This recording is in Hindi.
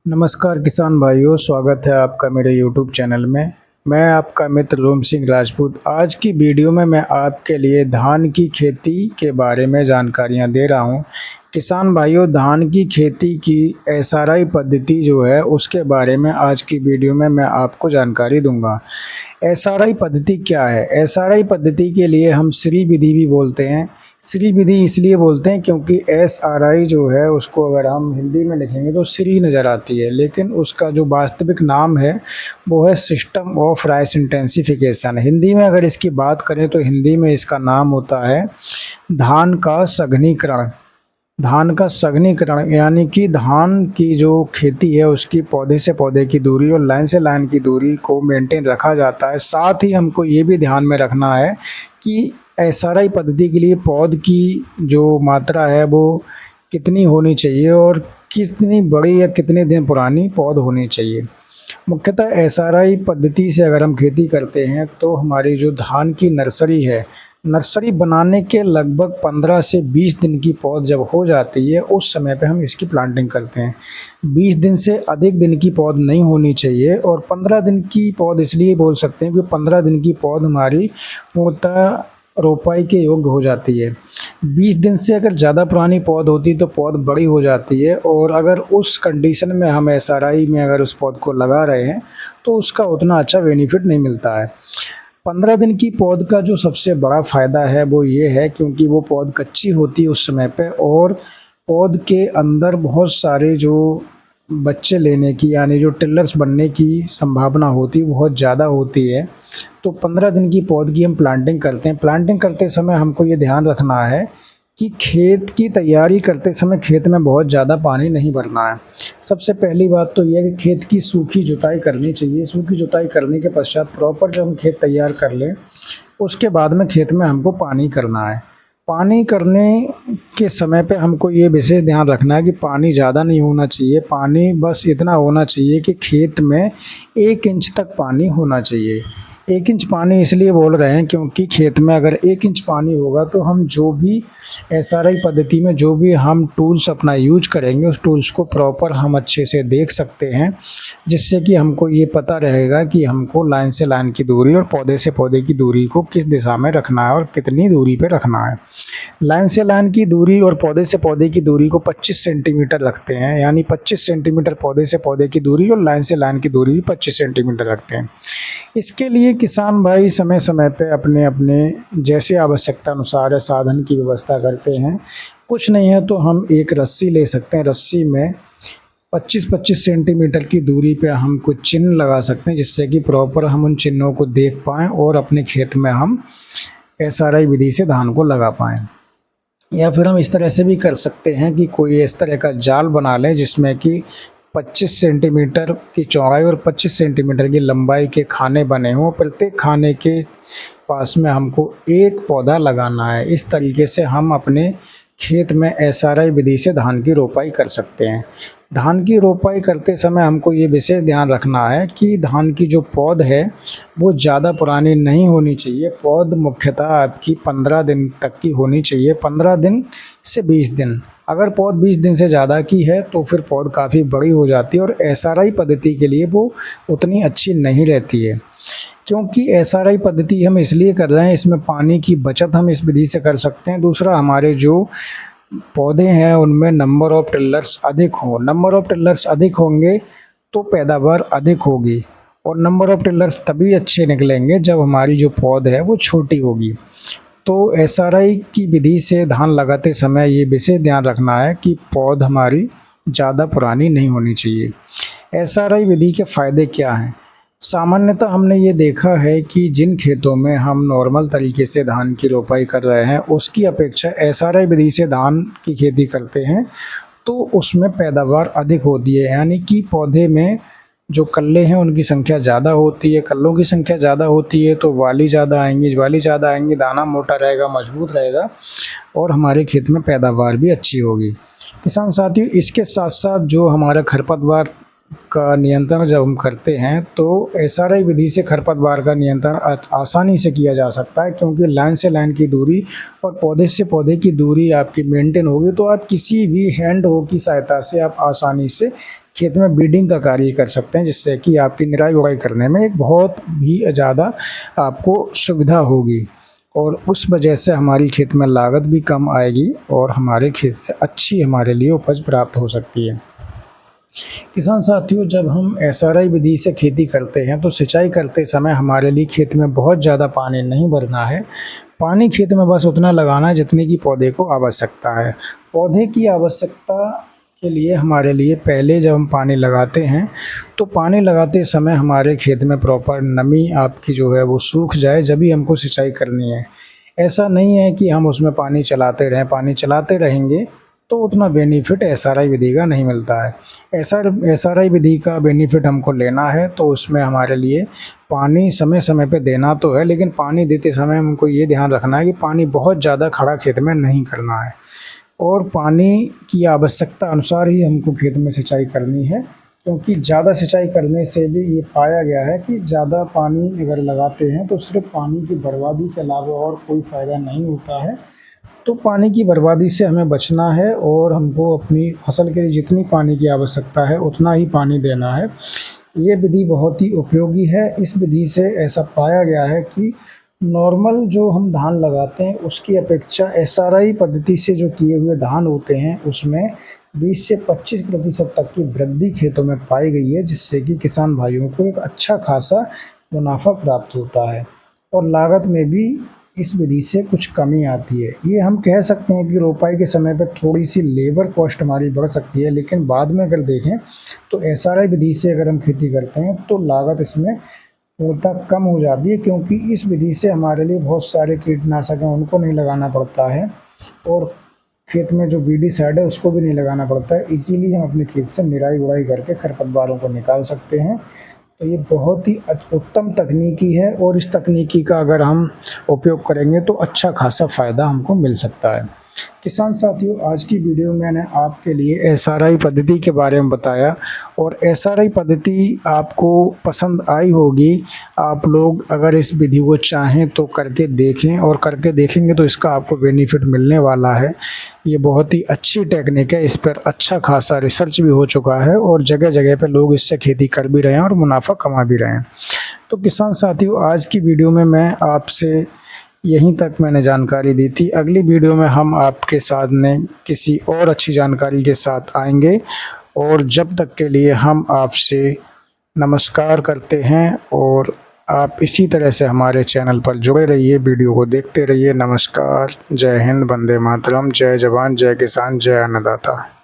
नमस्कार किसान भाइयों, स्वागत है आपका मेरे YouTube चैनल में। मैं आपका मित्र रोम सिंह राजपूत। आज की वीडियो में मैं आपके लिए धान की खेती के बारे में जानकारियां दे रहा हूं। किसान भाइयों, धान की खेती की एसआरआई पद्धति जो है उसके बारे में आज की वीडियो में मैं आपको जानकारी दूंगा। एसआरआई पद्धति क्या है? एसआरआई पद्धति के लिए हम श्री विधि भी बोलते हैं। श्री विधि इसलिए बोलते हैं क्योंकि एसआरआई जो है उसको अगर हम हिंदी में लिखेंगे तो श्री नज़र आती है, लेकिन उसका जो वास्तविक नाम है वो है system of rice intensification. Hindi में अगर इसकी बात करें तो हिंदी में इसका नाम होता है धान का सघनीकरण। धान का सघनीकरण यानी कि धान की जो खेती है उसकी पौधे से पौधे की दूरी और लाइन से लाइन की दूरी को मेंटेन रखा जाता है। साथ ही हमको ये भी ध्यान में रखना है कि एसआरआई पद्धति के लिए पौध की जो मात्रा है वो कितनी होनी चाहिए और कितनी बड़ी या कितने दिन पुरानी पौध होनी चाहिए। मुख्यतः एसआरआई पद्धति से अगर हम खेती करते हैं तो हमारी जो धान की नर्सरी है, नर्सरी बनाने के लगभग 15 से 20 दिन की पौध जब हो जाती है उस समय पे हम इसकी प्लांटिंग करते हैं। 20 दिन से अधिक दिन की पौध नहीं होनी चाहिए और 15 दिन की पौध इसलिए बोल सकते हैं कि 15 दिन की पौध हमारी पूर्णतः रोपाई के योग्य हो जाती है। 20 दिन से अगर ज़्यादा पुरानी पौध होती तो पौध बड़ी हो जाती है और अगर उस कंडीशन में हम एसआरआई में अगर उस पौध को लगा रहे हैं तो उसका उतना अच्छा बेनिफिट नहीं मिलता है। 15 दिन की पौध का जो सबसे बड़ा फ़ायदा है वो ये है क्योंकि वो पौध कच्ची होती है उस समय पे और पौध के अंदर बहुत सारे जो बच्चे लेने की यानी जो टिलर्स बनने की संभावना होती है बहुत ज़्यादा होती है। तो 15 दिन की पौध की हम प्लांटिंग करते हैं। प्लांटिंग करते समय हमको ये ध्यान रखना है कि खेत की तैयारी करते समय खेत में बहुत ज़्यादा पानी नहीं भरना है। सबसे पहली बात तो यह है कि खेत की सूखी जुताई करनी चाहिए। सूखी जुताई करने के पश्चात प्रॉपर जब हम खेत तैयार कर लें उसके बाद में खेत में हमको पानी करना है। पानी करने के समय पे हमको ये विशेष ध्यान रखना है कि पानी ज़्यादा नहीं होना चाहिए। पानी बस इतना होना चाहिए कि खेत में 1 इंच तक पानी होना चाहिए। 1 इंच पानी इसलिए बोल रहे हैं क्योंकि खेत में अगर 1 इंच पानी होगा तो हम जो भी एसआरआई पद्धति में जो भी हम टूल्स अपना यूज करेंगे उस टूल्स को प्रॉपर हम अच्छे से देख सकते हैं, जिससे कि हमको ये पता रहेगा कि हमको लाइन से लाइन की दूरी और पौधे से पौधे की दूरी को किस दिशा में रखना है और कितनी दूरी पे रखना है। लाइन से लाइन की दूरी और पौधे से पौधे की दूरी को 25 सेंटीमीटर रखते हैं, यानी 25 सेंटीमीटर पौधे से पौधे की दूरी और लाइन से लाइन की दूरी 25 सेंटीमीटर रखते हैं। इसके लिए किसान भाई समय समय पे अपने अपने जैसे आवश्यकता अनुसार साधन की व्यवस्था करते हैं। कुछ नहीं है तो हम एक रस्सी ले सकते हैं। रस्सी में 25-25 सेंटीमीटर की दूरी पे हम कुछ चिन्ह लगा सकते हैं, जिससे कि प्रॉपर हम उन चिन्हों को देख पाएँ और अपने खेत में हम एसआरआई विधि से धान को लगा पाएँ। या फिर हम इस तरह से भी कर सकते हैं कि कोई इस तरह का जाल बना लें जिसमें कि 25 सेंटीमीटर की चौड़ाई और 25 सेंटीमीटर की लंबाई के खाने बने हों। प्रत्येक खाने के पास में हमको एक पौधा लगाना है। इस तरीके से हम अपने खेत में एसआरआई विधि से धान की रोपाई कर सकते हैं। धान की रोपाई करते समय हमको ये विशेष ध्यान रखना है कि धान की जो पौध है वो ज़्यादा पुरानी नहीं होनी चाहिए। पौध मुख्यतः आपकी 15 दिन तक की होनी चाहिए, 15 दिन से 20 दिन। अगर पौध 20 दिन से ज़्यादा की है तो फिर पौध काफ़ी बड़ी हो जाती है और एसआरआई पद्धति के लिए वो उतनी अच्छी नहीं रहती है। क्योंकि एसआरआई पद्धति हम इसलिए कर रहे हैं, इसमें पानी की बचत हम इस विधि से कर सकते हैं। दूसरा, हमारे जो पौधे हैं उनमें नंबर ऑफ़ टिलर्स अधिक हो। नंबर ऑफ़ टिलर्स अधिक होंगे तो पैदावार अधिक होगी और नंबर ऑफ़ टिलर्स तभी अच्छे निकलेंगे जब हमारी जो पौध है वो छोटी होगी। तो एसआरआई की विधि से धान लगाते समय ये विशेष ध्यान रखना है कि पौध हमारी ज़्यादा पुरानी नहीं होनी चाहिए। एसआरआई विधि के फ़ायदे क्या हैं? सामान्यतः हमने ये देखा है कि जिन खेतों में हम नॉर्मल तरीके से धान की रोपाई कर रहे हैं उसकी अपेक्षा एसआरआई विधि से धान की खेती करते हैं तो उसमें पैदावार अधिक होती है। यानी कि पौधे में जो कल्ले हैं उनकी संख्या ज़्यादा होती है। कल्लों की संख्या ज़्यादा होती है तो वाली ज़्यादा आएंगी, दाना मोटा रहेगा, मजबूत रहेगा और हमारे खेत में पैदावार भी अच्छी होगी। किसान साथियों, इसके साथ साथ जो हमारा खरपतवार का नियंत्रण जब हम करते हैं तो एसआरआई विधि से खरपतवार का नियंत्रण आसानी से किया जा सकता है, क्योंकि लाइन से लाइन की दूरी और पौधे से पौधे की दूरी आपकी मेंटेन होगी तो आप किसी भी हैंड हो की सहायता से आप आसानी से खेत में बीडिंग का कार्य कर सकते हैं, जिससे कि आपकी निराई गुड़ाई करने में एक बहुत ही ज़्यादा आपको सुविधा होगी और उस वजह से हमारी खेत में लागत भी कम आएगी और हमारे खेत से अच्छी हमारे लिए उपज प्राप्त हो सकती है। किसान साथियों, जब हम एसआरआई विधि से खेती करते हैं तो सिंचाई करते समय हमारे लिए खेत में बहुत ज़्यादा पानी नहीं भरना है। पानी खेत में बस उतना लगाना है जितने की पौधे को आवश्यकता है। पौधे की आवश्यकता के लिए हमारे लिए पहले जब हम पानी लगाते हैं तो पानी लगाते समय हमारे खेत में प्रॉपर नमी आपकी जो है वो सूख जाए, जब भी हमको सिंचाई करनी है। ऐसा नहीं है कि हम उसमें पानी चलाते रहेंगे तो उतना बेनिफिट एसआरआई विधि का नहीं मिलता है। एसआरआई विधि का बेनिफिट हमको लेना है तो उसमें हमारे लिए पानी समय समय पे देना तो है, लेकिन पानी देते समय हमको ये ध्यान रखना है कि पानी बहुत ज़्यादा खड़ा खेत में नहीं करना है और पानी की आवश्यकता अनुसार ही हमको खेत में सिंचाई करनी है, क्योंकि ज़्यादा सिंचाई करने से भी ये पाया गया है कि ज़्यादा पानी अगर लगाते हैं तो सिर्फ पानी की बर्बादी के अलावा और कोई फ़ायदा नहीं होता है। तो पानी की बर्बादी से हमें बचना है और हमको अपनी फसल के लिए जितनी पानी की आवश्यकता है उतना ही पानी देना है। ये विधि बहुत ही उपयोगी है। इस विधि से ऐसा पाया गया है कि नॉर्मल जो हम धान लगाते हैं उसकी अपेक्षा एसआरआई पद्धति से जो किए हुए धान होते हैं उसमें 20 से 25% तक की वृद्धि खेतों में पाई गई है, जिससे कि किसान भाइयों को एक अच्छा खासा मुनाफा प्राप्त होता है और लागत में भी इस विधि से कुछ कमी आती है। ये हम कह सकते हैं कि रोपाई के समय पर थोड़ी सी लेबर कॉस्ट हमारी बढ़ सकती है, लेकिन बाद में अगर देखें तो एसआरआई विधि से अगर हम खेती करते हैं तो लागत इसमें पूर्णतः कम हो जाती है, क्योंकि इस विधि से हमारे लिए बहुत सारे कीटनाशक हैं उनको नहीं लगाना पड़ता है और खेत में जो वीडीसाइड है उसको भी नहीं लगाना पड़ता है। इसीलिए हम अपने खेत से निराई गुड़ाई करके खरपतवारों को निकाल सकते हैं। तो ये बहुत ही उत्तम तकनीकी है और इस तकनीकी का अगर हम उपयोग करेंगे तो अच्छा खासा फ़ायदा हमको मिल सकता है। किसान साथियों, आज की वीडियो में मैंने आपके लिए एसआरआई पद्धति के बारे में बताया और एसआरआई पद्धति आपको पसंद आई होगी। आप लोग अगर इस विधि को चाहें तो करके देखें और करके देखेंगे तो इसका आपको बेनिफिट मिलने वाला है। ये बहुत ही अच्छी टेक्निक है, इस पर अच्छा खासा रिसर्च भी हो चुका है और जगह जगह पे लोग इससे खेती कर भी रहे हैं और मुनाफा कमा भी रहे हैं। तो किसान साथियों, आज की वीडियो में मैं आपसे यहीं तक मैंने जानकारी दी थी। अगली वीडियो में हम आपके साथ में किसी और अच्छी जानकारी के साथ आएंगे और जब तक के लिए हम आपसे नमस्कार करते हैं और आप इसी तरह से हमारे चैनल पर जुड़े रहिए, वीडियो को देखते रहिए। नमस्कार, जय हिंद, वंदे मातरम, जय जवान, जय किसान, जय अन्नदाता।